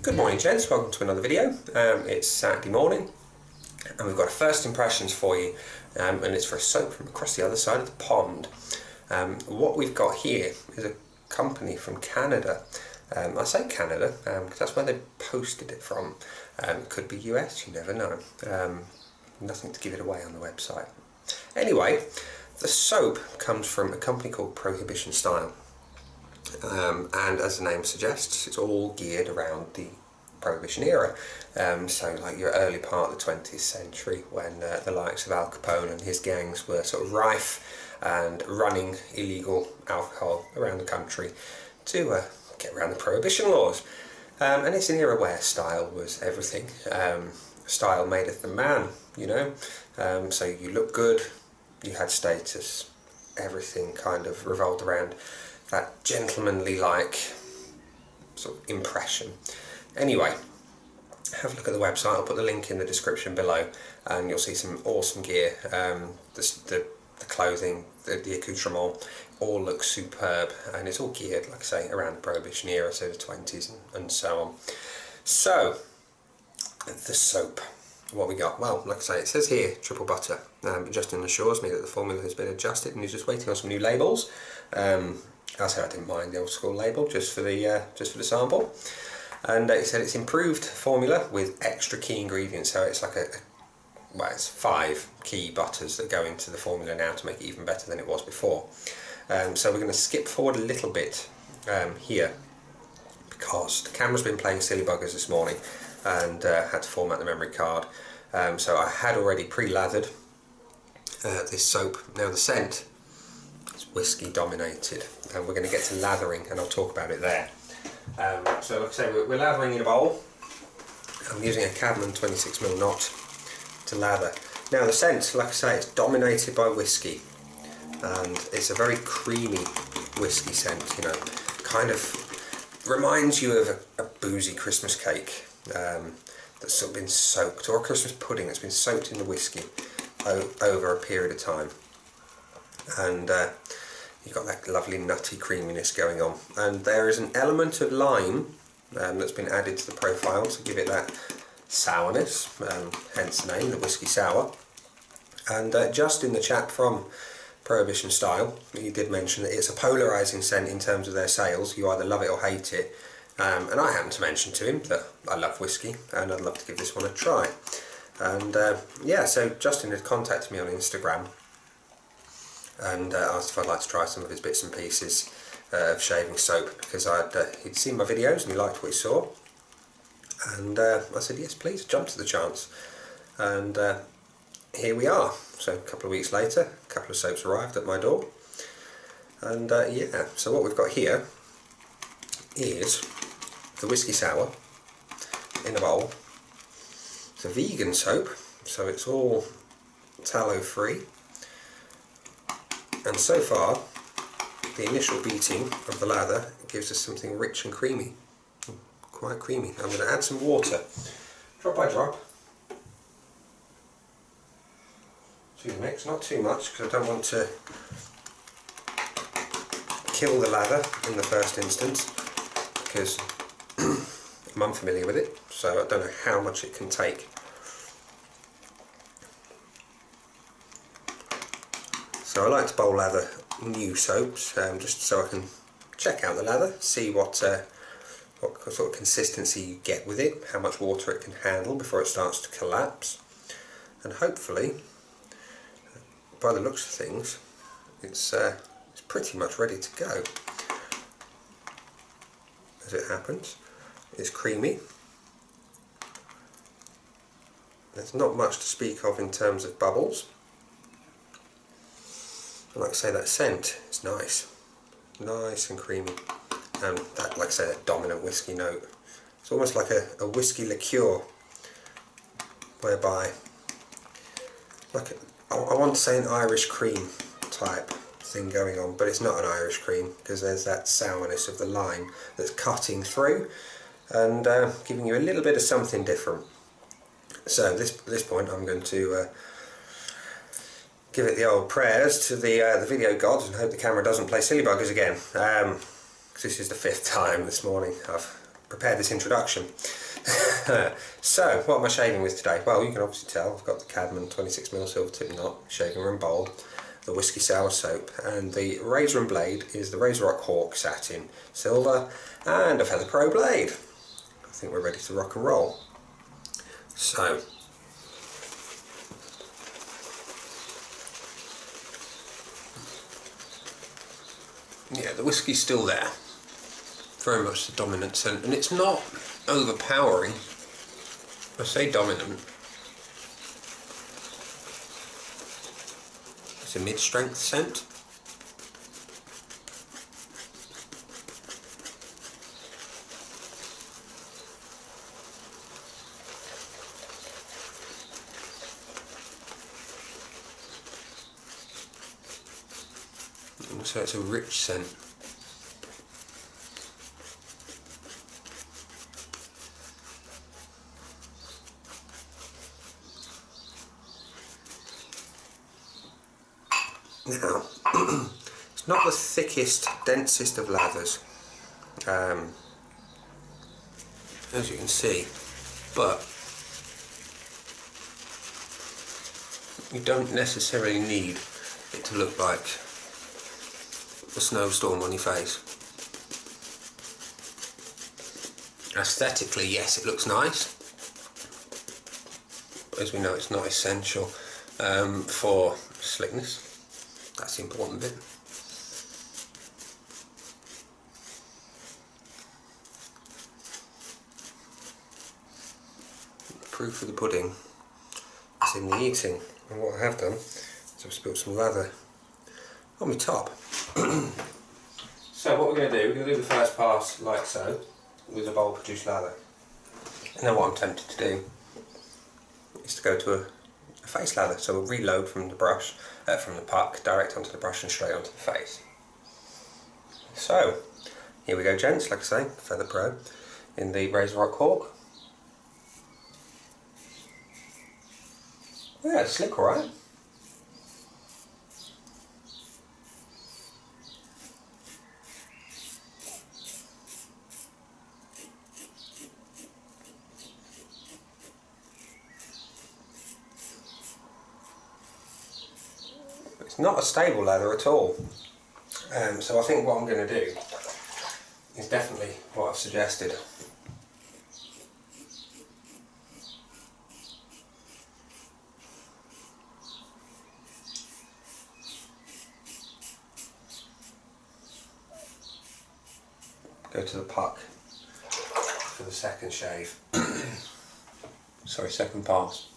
Good morning, gents. Welcome to another video. It's Saturday morning and we've got a first impressions for you, and it's for a soap from across the other side of the pond. What we've got here is a company from Canada. I say Canada because that's where they posted it from. Could be US, you never know. Nothing to give it away on the website. Anyway, the soap comes from a company called Prohibition style. And as the name suggests, it's all geared around the Prohibition era, so like your early part of the 20th century, when the likes of Al Capone and his gangs were sort of rife and running illegal alcohol around the country to get around the Prohibition laws. And it's an era where style was everything. Style madeth the man, you know, so you look good, you had status, everything kind of revolved around that gentlemanly like sort of impression. Anyway, have a look at the website. I'll put the link in the description below and you'll see some awesome gear. The clothing, the accoutrement all looks superb, and it's all geared, like I say, around the Prohibition era, so the 20s and so on. So the soap, what we got? Well, like I say, it says here triple butter. Justin assures me that the formula has been adjusted and he's just waiting on some new labels. I said I didn't mind the old school label just for the sample, and he said it's improved formula with extra key ingredients. So it's like well, it's 5 key butters that go into the formula now to make it even better than it was before. So we're going to skip forward a little bit here because the camera's been playing silly buggers this morning and had to format the memory card. So I had already pre-lathered this soap. Now the scent is whiskey dominated, and we're going to get to lathering and I'll talk about it there. So like I say, we're lathering in a bowl. I'm using a Cadman 26mm knot to lather. Now the scent, like I say, it's dominated by whiskey, and it's a very creamy whiskey scent, you know, kind of reminds you of a boozy Christmas cake that's sort of been soaked, or a Christmas pudding that's been soaked in the whiskey over a period of time. And you've got that lovely nutty creaminess going on, and there is an element of lime that's been added to the profile to give it that sourness, hence the name, the Whisky Sour. And just in the chat from Prohibition style, he did mention that it's a polarising scent in terms of their sales. You either love it or hate it, and I happened to mention to him that I love whiskey and I'd love to give this one a try. And yeah, so Justin had contacted me on Instagram and asked if I'd like to try some of his bits and pieces of shaving soap, because he'd seen my videos and he liked what he saw, and I said yes please, jumped to the chance, and here we are. So a couple of weeks later, a couple of soaps arrived at my door, and yeah, so what we've got here is the Whisky Sour in a bowl. It's a vegan soap, so it's all tallow free. And so far, the initial beating of the lather gives us something rich and creamy, quite creamy. I'm going to add some water, drop by drop, to the mix, not too much because I don't want to kill the lather in the first instance, because I'm unfamiliar with it, so I don't know how much it can take. So I like to bowl lather new soaps, just so I can check out the lather, see what sort of consistency you get with it, how much water it can handle before it starts to collapse, and hopefully, by the looks of things, it's pretty much ready to go. As it happens, it's creamy. There's not much to speak of in terms of bubbles. And like I say, that scent is nice and creamy, and that, like I say, that dominant whiskey note. It's almost like a whiskey liqueur, whereby, like I want to say an Irish cream type thing going on, but it's not an Irish cream because there's that sourness of the lime that's cutting through and giving you a little bit of something different. So at this point I'm going to give it the old prayers to the video gods and hope the camera doesn't play silly buggers again, because this is the 5th time this morning I've prepare this introduction. So, what am I shaving with today? Well, you can obviously tell I've got the Cadman 26mm silver tip knot, shaving room bold, the Whisky Sour soap, and the razor and blade is the Razor Rock Hawk satin silver, and a Feather Pro blade. I think we're ready to rock and roll. So, yeah, the whiskey's still there, very much the dominant scent, and it's not overpowering. I say dominant, it's a mid-strength scent. So it's a rich scent. Now, it's not the thickest, densest of lathers, as you can see, but you don't necessarily need it to look like a snowstorm on your face. Aesthetically, yes, it looks nice, but as we know, it's not essential for slickness. That's the important bit. The proof of the pudding is in the eating, and what I have done is I've spilled some lather on my top. So what we're going to do, we're going to do the first pass like so, with a bowl produced lather. And then what I'm tempted to do is to go to a face lather, so we'll reload from the brush, from the puck, direct onto the brush and straight onto the face. So, here we go gents, like I say, Feather Pro in the Razor Rock Hawk. Yeah, it's slick alright. It's not a stable lather at all, so I think what I'm going to do is definitely what I've suggested. Go to the puck for the second shave. Sorry, second pass.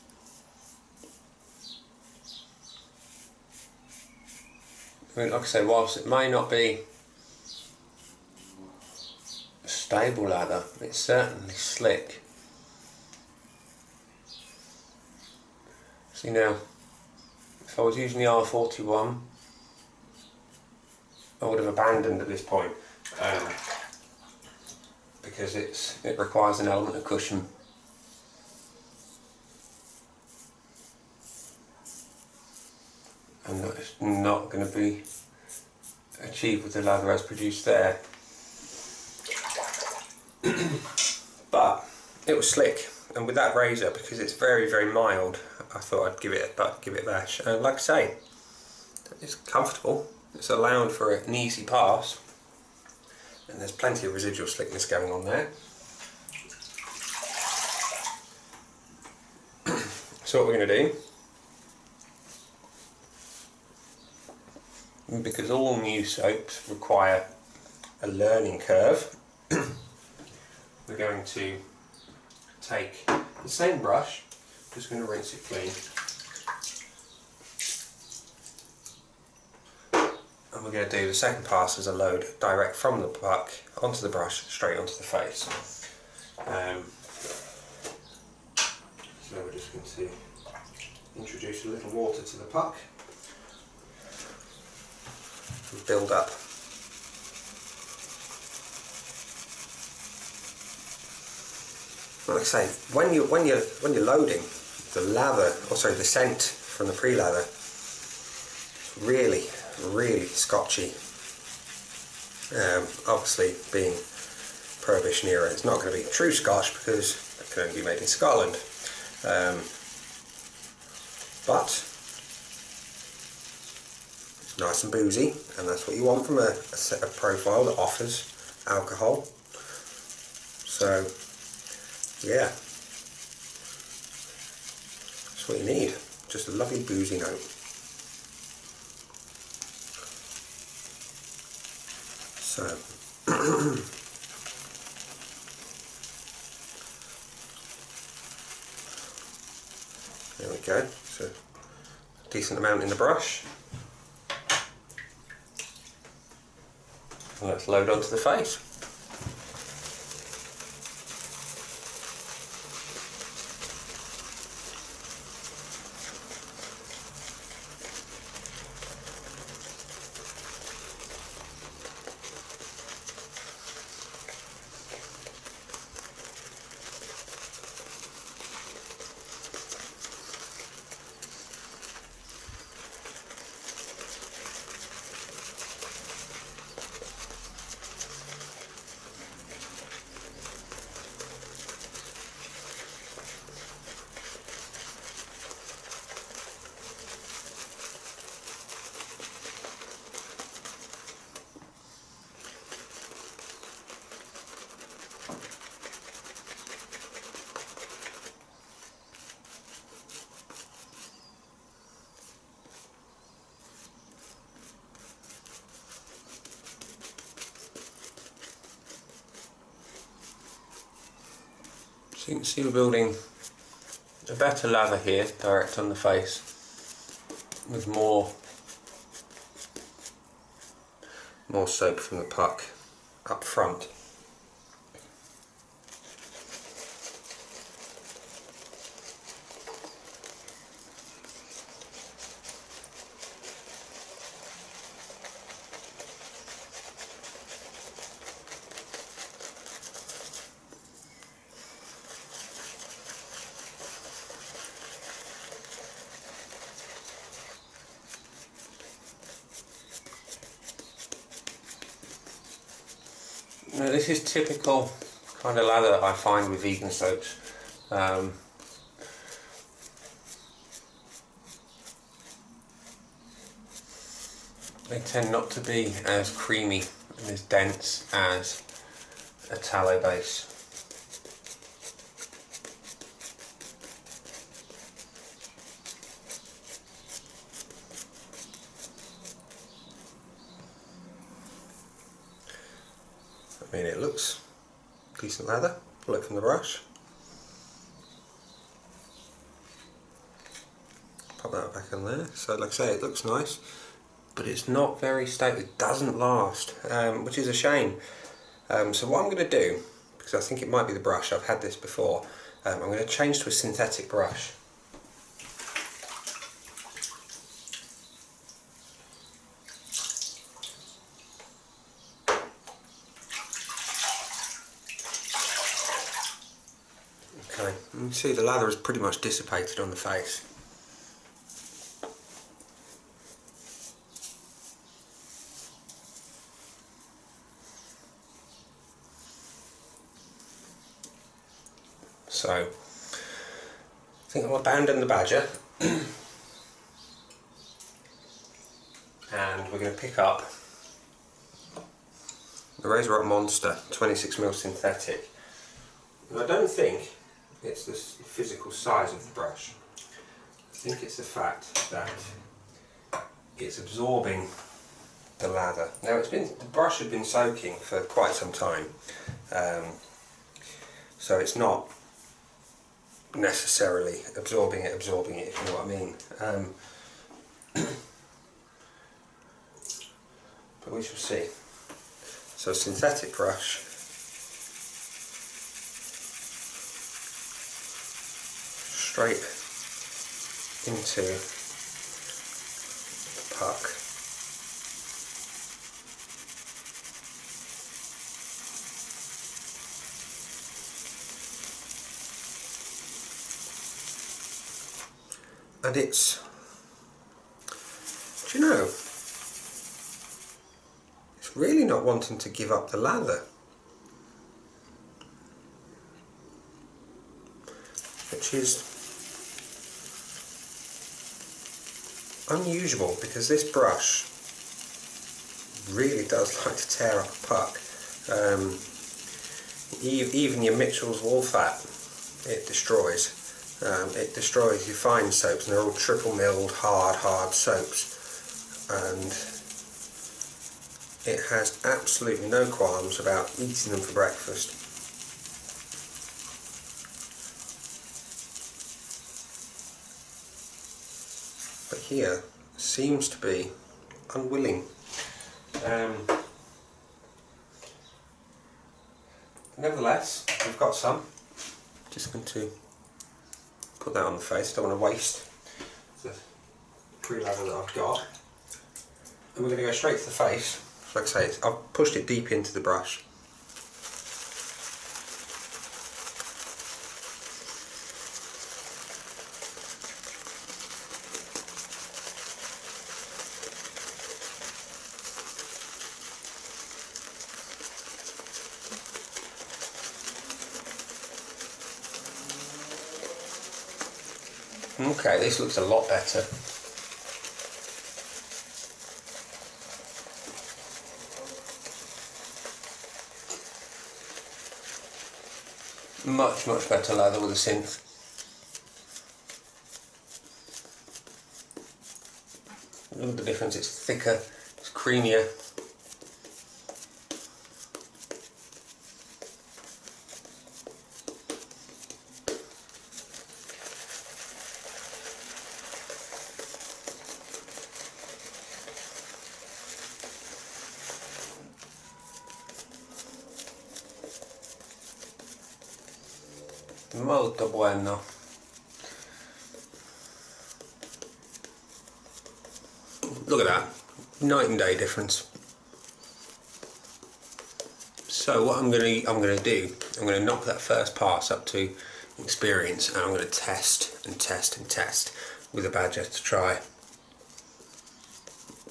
I mean, like I say, whilst it may not be a stable lather, it's certainly slick. See now, if I was using the R41, I would have abandoned at this point, because it requires an element of cushion. And that's not going to be achieved with the lather as produced there. But it was slick, and with that razor, because it's very, very mild, I thought I'd give it a bash. And like I say, it's comfortable. It's allowed for an easy pass, and there's plenty of residual slickness going on there. So what we're going to do, because all new soaps require a learning curve, we're going to take the same brush, just going to rinse it clean, and we're going to do the second pass as a load direct from the puck onto the brush, straight onto the face. So we're just going to introduce a little water to the puck and build up. Like I say, when you're loading, the lather, the scent from the pre-lather, really scotchy. Obviously, being Prohibition era. It's not going to be true Scotch because it can only be made in Scotland. But it's nice and boozy, and that's what you want from a profile that offers alcohol. So yeah, that's what you need. Just a lovely boozy note. So there we go. So a decent amount in the brush. And let's load onto the face. So you can see we're building a better lather here, direct on the face, with more soap from the puck up front. Now, this is typical kind of lather that I find with vegan soaps. They tend not to be as creamy and as dense as a tallow base. I mean, it looks decent lather, look from the brush. Pop that back in there. So like I say, it looks nice, but it's not very stable. It doesn't last, which is a shame. So what I'm going to do, because I think it might be the brush, I've had this before, I'm going to change to a synthetic brush. Okay, you can see the lather is pretty much dissipated on the face. So, I think I'll abandon the Badger and we're going to pick up the Razor Up Monster 26mm synthetic. And I don't think it's the physical size of the brush. I think it's the fact that it's absorbing the lather. Now the brush had been soaking for quite some time, so it's not necessarily absorbing it, if you know what I mean. But we shall see. So a synthetic brush, straight into the puck. And it's, do you know, it's really not wanting to give up the lather. which is unusual because this brush really does like to tear up a puck. Even your Mitchell's Wool Fat, it destroys. It destroys your fine soaps, and they're all triple milled hard soaps, and it has absolutely no qualms about eating them for breakfast. But here seems to be unwilling. Nevertheless, we've got some. Just going to put that on the face. Don't want to waste the pre-lather that I've got. And we're going to go straight to the face. Like I say, I've pushed it deep into the brush. Okay, this looks a lot better. Much better lather with a synth. Look at the difference, it's thicker, it's creamier. Molto bueno. Look at that, night and day difference. So what I'm going to do, I'm going to knock that first pass up to experience, and I'm going to test and test with a badger to try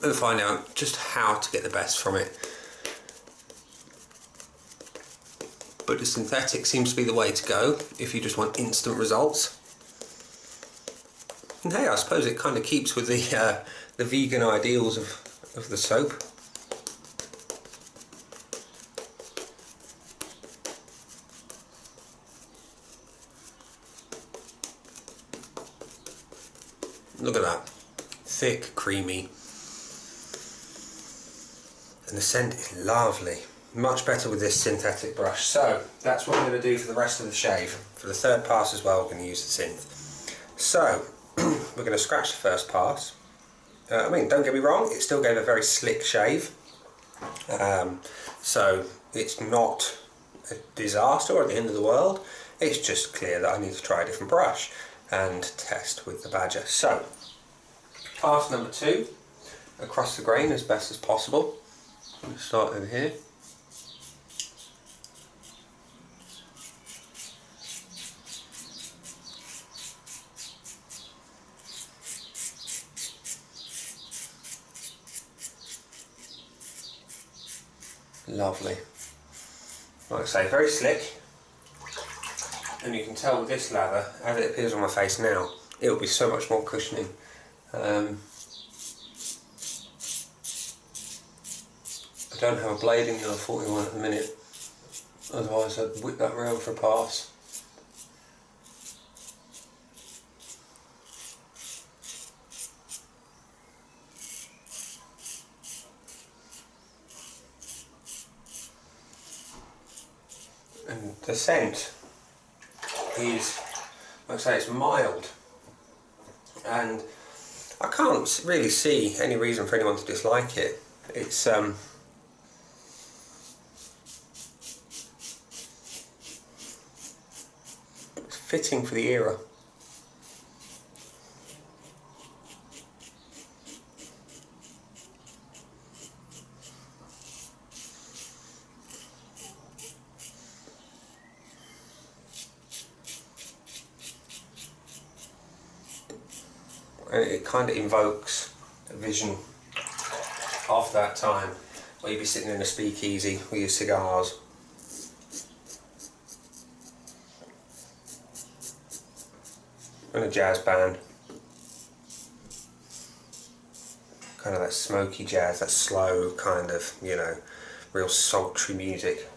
and find out just how to get the best from it. But the synthetic seems to be the way to go if you just want instant results. And hey, I suppose it kind of keeps with the vegan ideals of the soap. Look at that, thick, creamy, and the scent is lovely. Much better with this synthetic brush. So that's what I'm going to do for the rest of the shave. For the third pass as well, we're going to use the synth. So we're going to scratch the first pass. I mean, don't get me wrong, it still gave a very slick shave. So it's not a disaster or the end of the world. It's just clear that I need to try a different brush and test with the badger. So pass number 2, across the grain as best as possible. I'm going to start over here. Lovely. Like I say, very slick, and you can tell with this lather, as it appears on my face now, it will be so much more cushioning. I don't have a blade in the 41 at the minute, otherwise I'd whip that round for a pass. And the scent is, like I say, it's mild, and I can't really see any reason for anyone to dislike it. It's fitting for the era. And it kind of invokes a vision of that time where you'd be sitting in a speakeasy with your cigars. and a jazz band. Kind of that smoky jazz, that slow kind of, you know, real sultry music.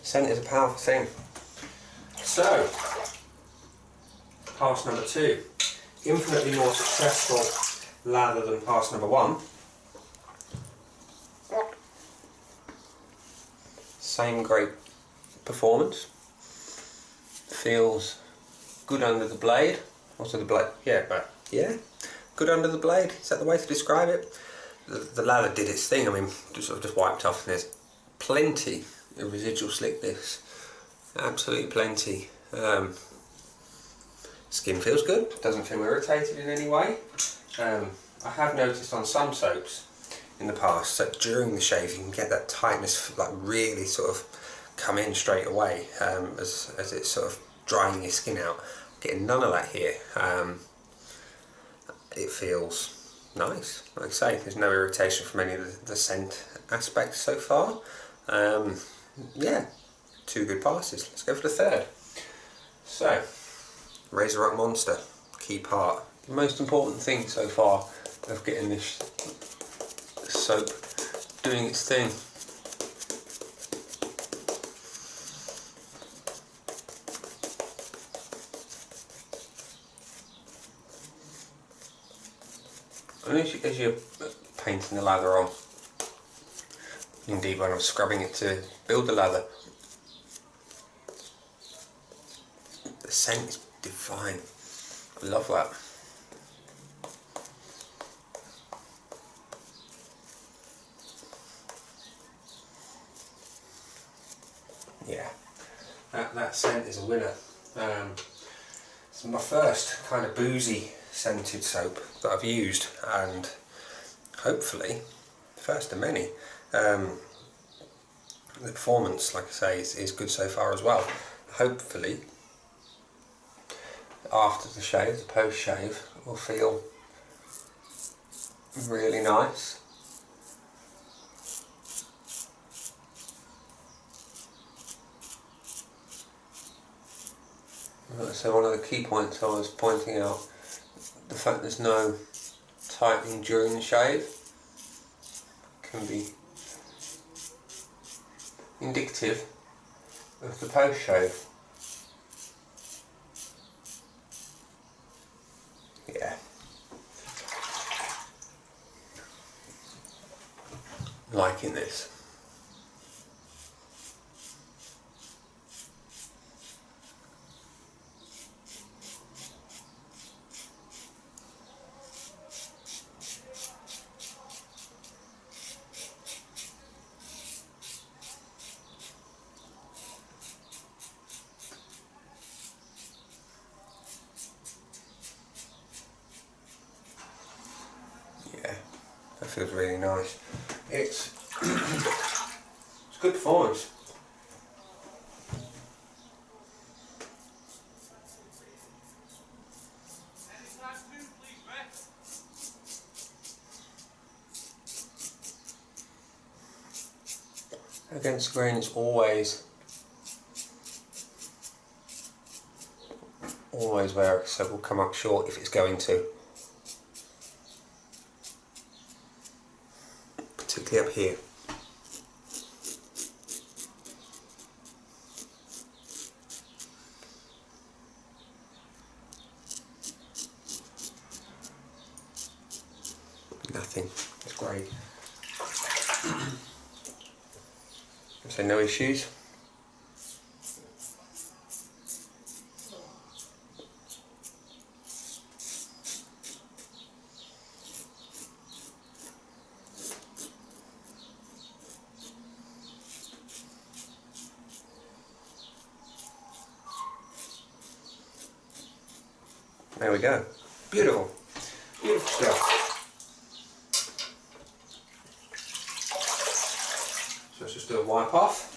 Scent is a powerful thing. So, pass number 2. Infinitely more successful lather than pass number 1. Same great performance. Feels good under the blade. Also the blade, yeah, good under the blade. Is that the way to describe it? The lather did its thing. I mean, just wiped off, and there's plenty of residual slickness. Absolutely plenty. Skin feels good. Doesn't feel irritated in any way. I have noticed on some soaps in the past that during the shave you can get that tightness like really sort of come in straight away as it's sort of drying your skin out. Getting none of that here. It feels nice. Like I say, there's no irritation from any of the scent aspects so far. Yeah, 2 good passes. Let's go for the 3rd. So, Razor Rock Monster, key part. The most important thing so far of getting this soap doing its thing. And as you're painting the lather on, indeed when I'm scrubbing it to build the lather, the scent is divine. I love that. Yeah, that scent is a winner. It's my first kind of boozy scented soap that I've used, and hopefully first of many. The performance, like I say, is good so far as well. Hopefully after the shave, the post shave, will feel really nice. So one of the key points I was pointing out, the fact there's no tightening during the shave can be indicative of the post shave. Yeah. Liking this. Yeah, that feels really nice. It's good performance. Against grain, it's always where it will come up short if it's going to. Particularly up here. Nothing. It's great. So no issues. There we go. Beautiful. Beautiful stuff. So let's just do a wipe off.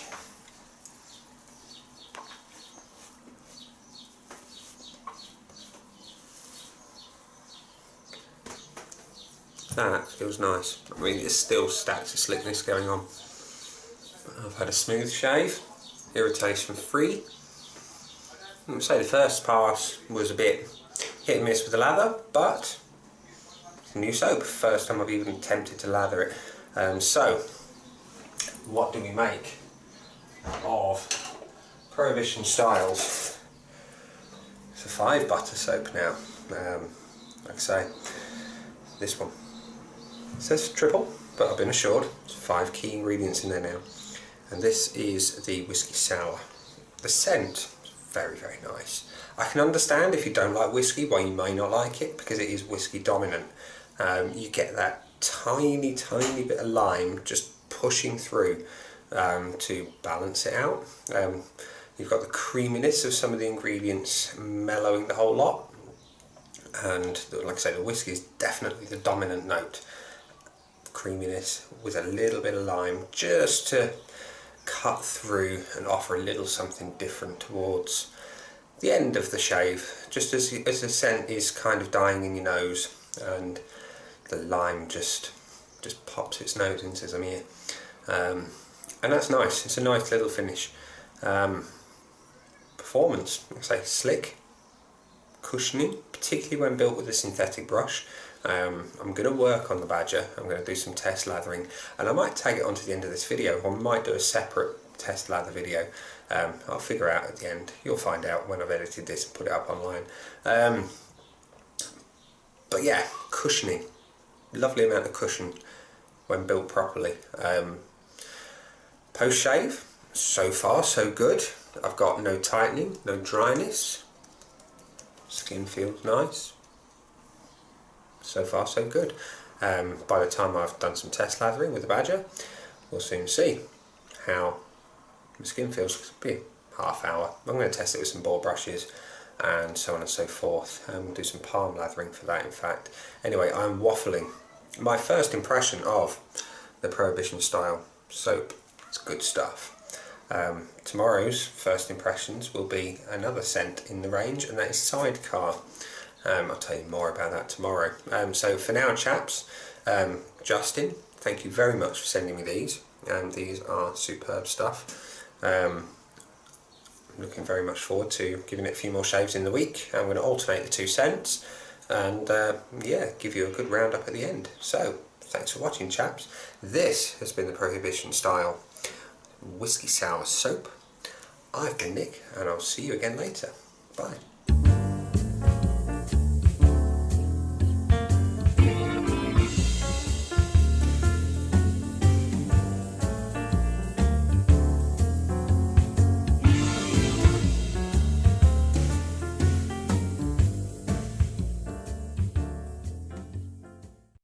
That feels nice. I mean, there's still stacks of slickness going on. I've had a smooth shave, irritation free. I would say the first pass was a bit hit and miss with the lather, but it's a new soap. First time I've even attempted to lather it. So, what do we make of Prohibition Styles? It's a 5 butter soap now. Like I say, this one. It says triple, but I've been assured there's 5 key ingredients in there now. And this is the Whisky Sour. The scent is very, very nice. I can understand if you don't like whiskey why you may not like it, because it is whiskey dominant. You get that tiny, tiny bit of lime just pushing through to balance it out. You've got the creaminess of some of the ingredients mellowing the whole lot. And like I say, the whiskey is definitely the dominant note. Creaminess with a little bit of lime just to cut through and offer a little something different towards the end of the shave, just as the scent is kind of dying in your nose and the lime just pops its nose in and says, I'm here. And that's nice. It's a nice little finish. Performance, like I say, slick, cushioning, particularly when built with a synthetic brush. I'm going to work on the Badger. I'm going to do some test lathering, and I might tag it onto the end of this video, or might do a separate test lather video. I'll figure out at the end. You'll find out when I've edited this and put it up online. But yeah, cushioning, lovely amount of cushion when built properly. Post shave, so far so good. I've got no tightening, no dryness. Skin feels nice. So far so good. By the time I've done some test lathering with the Badger, we'll soon see how the skin feels. It'll be half hour. I'm going to test it with some ball brushes and so on and so forth. We'll do some palm lathering for that, in fact. Anyway, I'm waffling. My first impression of the Prohibition style soap, it's good stuff. Tomorrow's first impressions will be another scent in the range, and that is Sidecar. I'll tell you more about that tomorrow. So for now, chaps, Justin, thank you very much for sending me these. These are superb stuff. I'm looking very much forward to giving it a few more shaves in the week. I'm going to alternate the 2 scents and yeah, give you a good roundup at the end. So thanks for watching, chaps. This has been the Prohibition style Whisky Sour soap. I've been Nick, and I'll see you again later. Bye.